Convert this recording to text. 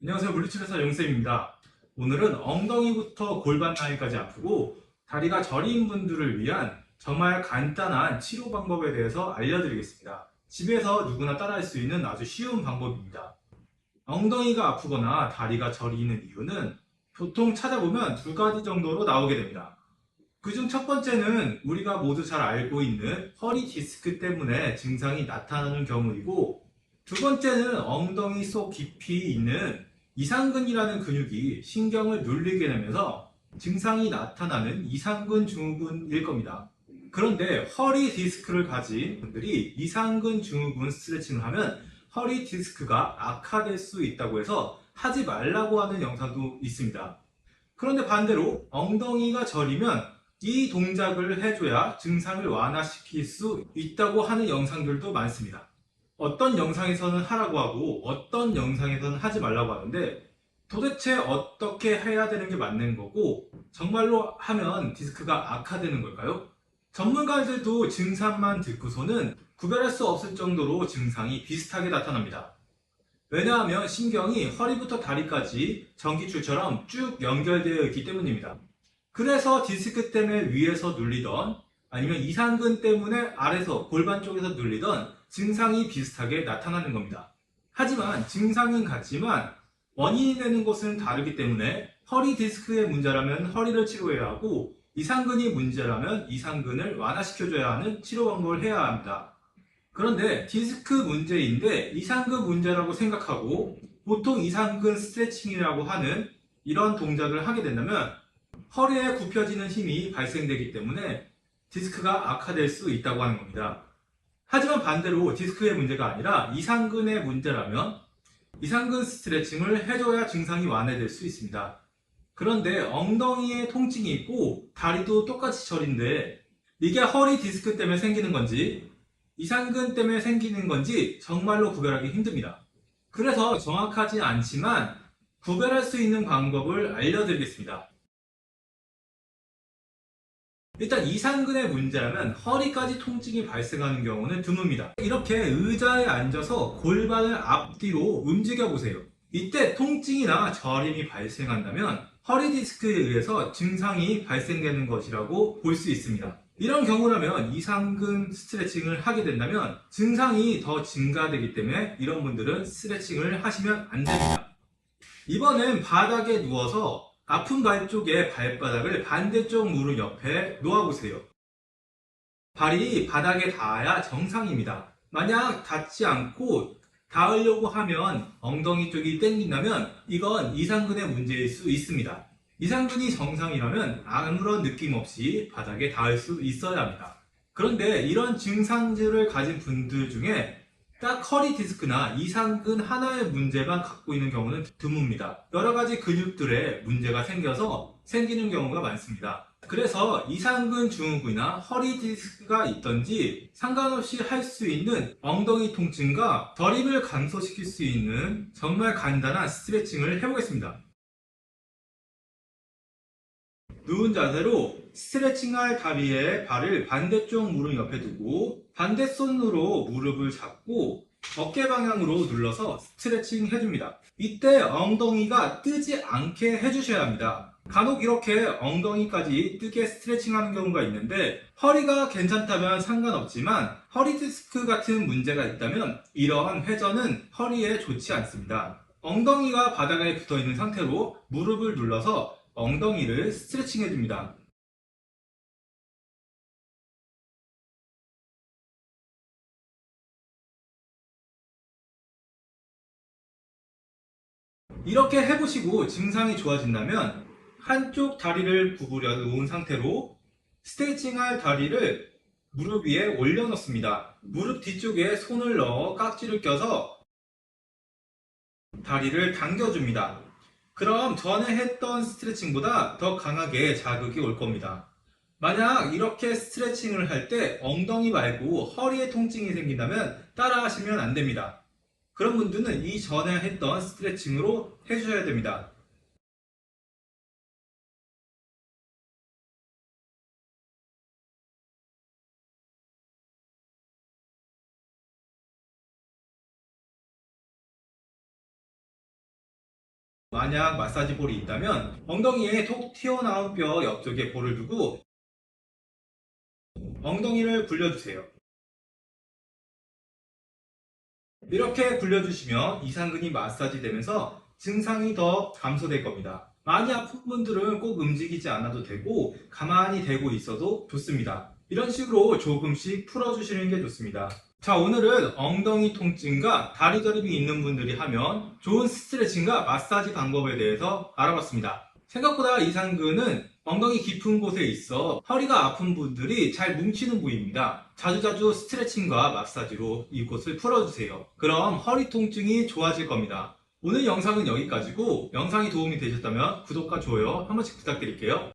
안녕하세요. 물리치료사 용쌤입니다. 오늘은 엉덩이부터 골반 라인까지 아프고 다리가 저린 분들을 위한 정말 간단한 치료 방법에 대해서 알려드리겠습니다. 집에서 누구나 따라할 수 있는 아주 쉬운 방법입니다. 엉덩이가 아프거나 다리가 저리는 이유는 보통 찾아보면 두 가지 정도로 나오게 됩니다. 그중 첫 번째는 우리가 모두 잘 알고 있는 허리 디스크 때문에 증상이 나타나는 경우이고, 두 번째는 엉덩이 속 깊이 있는 이상근이라는 근육이 신경을 눌리게 되면서 증상이 나타나는 이상근 증후군일 겁니다. 그런데 허리 디스크를 가진 분들이 이상근 증후군 스트레칭을 하면 허리 디스크가 악화될 수 있다고 해서 하지 말라고 하는 영상도 있습니다. 그런데 반대로 엉덩이가 저리면 이 동작을 해줘야 증상을 완화시킬 수 있다고 하는 영상들도 많습니다. 어떤 영상에서는 하라고 하고 어떤 영상에서는 하지 말라고 하는데, 도대체 어떻게 해야 되는 게 맞는 거고 정말로 하면 디스크가 악화되는 걸까요? 전문가들도 증상만 듣고서는 구별할 수 없을 정도로 증상이 비슷하게 나타납니다. 왜냐하면 신경이 허리부터 다리까지 전기줄처럼 쭉 연결되어 있기 때문입니다. 그래서 디스크 때문에 위에서 눌리던, 아니면 이상근 때문에 아래서 골반 쪽에서 눌리던 증상이 비슷하게 나타나는 겁니다. 하지만 증상은 같지만 원인이 되는 곳은 다르기 때문에 허리 디스크의 문제라면 허리를 치료해야 하고, 이상근이 문제라면 이상근을 완화시켜줘야 하는 치료 방법을 해야 합니다. 그런데 디스크 문제인데 이상근 문제라고 생각하고 보통 이상근 스트레칭이라고 하는 이런 동작을 하게 된다면 허리에 굽혀지는 힘이 발생되기 때문에 디스크가 악화될 수 있다고 하는 겁니다. 하지만 반대로 디스크의 문제가 아니라 이상근의 문제라면 이상근 스트레칭을 해줘야 증상이 완화될 수 있습니다. 그런데 엉덩이에 통증이 있고 다리도 똑같이 저린데 이게 허리 디스크 때문에 생기는 건지 이상근 때문에 생기는 건지 정말로 구별하기 힘듭니다. 그래서 정확하지 않지만 구별할 수 있는 방법을 알려드리겠습니다. 일단 이상근의 문제라면 허리까지 통증이 발생하는 경우는 드뭅니다. 이렇게 의자에 앉아서 골반을 앞뒤로 움직여 보세요. 이때 통증이나 저림이 발생한다면 허리 디스크에 의해서 증상이 발생되는 것이라고 볼 수 있습니다. 이런 경우라면 이상근 스트레칭을 하게 된다면 증상이 더 증가되기 때문에 이런 분들은 스트레칭을 하시면 안 됩니다. 이번엔 바닥에 누워서 아픈 발 쪽에 발바닥을 반대쪽 무릎 옆에 놓아보세요. 발이 바닥에 닿아야 정상입니다. 만약 닿지 않고 닿으려고 하면 엉덩이 쪽이 땡긴다면 이건 이상근의 문제일 수 있습니다. 이상근이 정상이라면 아무런 느낌 없이 바닥에 닿을 수 있어야 합니다. 그런데 이런 증상들을 가진 분들 중에 딱 허리 디스크나 이상근 하나의 문제만 갖고 있는 경우는 드뭅니다. 여러 가지 근육들에 문제가 생겨서 생기는 경우가 많습니다. 그래서 이상근 증후군이나 허리 디스크가 있던지 상관없이 할 수 있는 엉덩이 통증과 저림을 감소시킬 수 있는 정말 간단한 스트레칭을 해보겠습니다. 누운 자세로 스트레칭할 다리에 발을 반대쪽 무릎 옆에 두고 반대손으로 무릎을 잡고 어깨 방향으로 눌러서 스트레칭 해줍니다. 이때 엉덩이가 뜨지 않게 해주셔야 합니다. 간혹 이렇게 엉덩이까지 뜨게 스트레칭하는 경우가 있는데 허리가 괜찮다면 상관없지만 허리 디스크 같은 문제가 있다면 이러한 회전은 허리에 좋지 않습니다. 엉덩이가 바닥에 붙어 있는 상태로 무릎을 눌러서 엉덩이를 스트레칭 해줍니다. 이렇게 해보시고 증상이 좋아진다면 한쪽 다리를 구부려 놓은 상태로 스트레칭할 다리를 무릎 위에 올려놓습니다. 무릎 뒤쪽에 손을 넣어 깍지를 껴서 다리를 당겨줍니다. 그럼 전에 했던 스트레칭보다 더 강하게 자극이 올 겁니다. 만약 이렇게 스트레칭을 할 때 엉덩이 말고 허리에 통증이 생긴다면 따라 하시면 안 됩니다. 그런 분들은 이전에 했던 스트레칭으로 해주셔야 됩니다. 만약 마사지 볼이 있다면 엉덩이에 톡 튀어나온 뼈 옆쪽에 볼을 두고 엉덩이를 굴려주세요. 이렇게 굴려주시면 이상근이 마사지 되면서 증상이 더 감소될 겁니다. 많이 아픈 분들은 꼭 움직이지 않아도 되고 가만히 대고 있어도 좋습니다. 이런 식으로 조금씩 풀어주시는 게 좋습니다. 자, 오늘은 엉덩이 통증과 다리 저림이 있는 분들이 하면 좋은 스트레칭과 마사지 방법에 대해서 알아봤습니다. 생각보다 이상근은 엉덩이 깊은 곳에 있어 허리가 아픈 분들이 잘 뭉치는 부위입니다. 자주자주 스트레칭과 마사지로 이곳을 풀어주세요. 그럼 허리 통증이 좋아질 겁니다. 오늘 영상은 여기까지고 영상이 도움이 되셨다면 구독과 좋아요 한 번씩 부탁드릴게요.